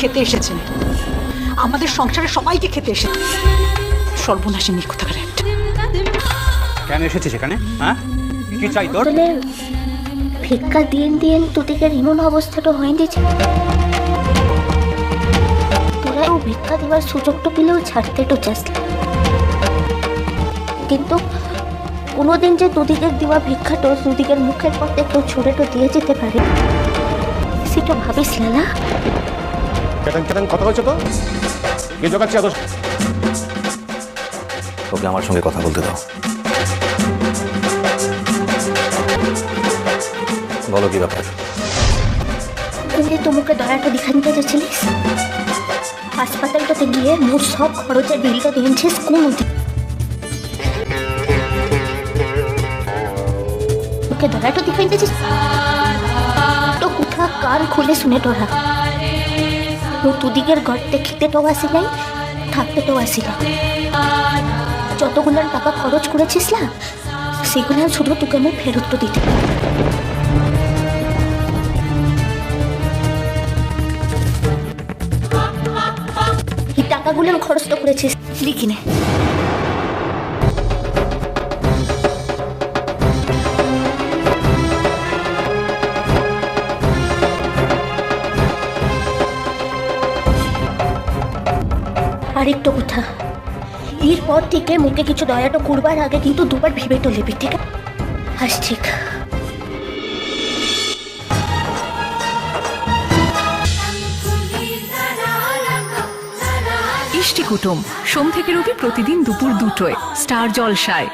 খেতে এসেছেন, আমাদের সংসারে সবাইকে খেতে এসেছে। সর্বনাশী নির্কোথাকার একটা। কেন এসেছিস এখানে? হ্যাঁ, কি চাই তোর? ভিক্ষা দিন দিন তোদের এমন অবস্থাটা হয়নি যে তোরা ভিক্ষা দেওয়ার সুযোগটা পেলেও ছাড়তে তো চাস, কিন্তু কোনোদিন যে দুদিকের দেওয়া ভিক্ষাটা দুদিকের মুখের পথে কেউ ছুড়ে তো দিয়ে যেতে পারে সেটা ভাবিস লালা। কথা বলছো তো কি জোগাচ্ছি আদর্শ? ওকে আমার সঙ্গে কথা বলতে দাও। বলো কি ব্যাপার? তুই তোমাকে দয়াটা দেখাতে যাচ্ছিলিস, হাসপাতালটাতে গিয়ে মোট সব খরচের বিলটা দিয়েছিস কোন তোকে দয়াটা দেখাইতেছিস তো কোথা কান খুলে শুনে তোরা দুদিকের ঘরতে খেতেটাও আসি নাই, থাকতেটাও আসি না। যতগুলো টাকা খরচ করেছিস না সেগুলো শুধু তোকে আমি ফেরত দিতে। এই টাকাগুলো খরচ তো করেছিস লিখিনে। আরেকটা কথা, এরপর থেকে মুখে কিছু দয়াটা করবার আগে কিন্তু দুবার ভেবে তো নেবি, ঠিক আছে? আস ঠিক। ইষ্টি কুটুম সোম থেকে রবি প্রতিদিন দুপুর 2টায় স্টার জলসায়।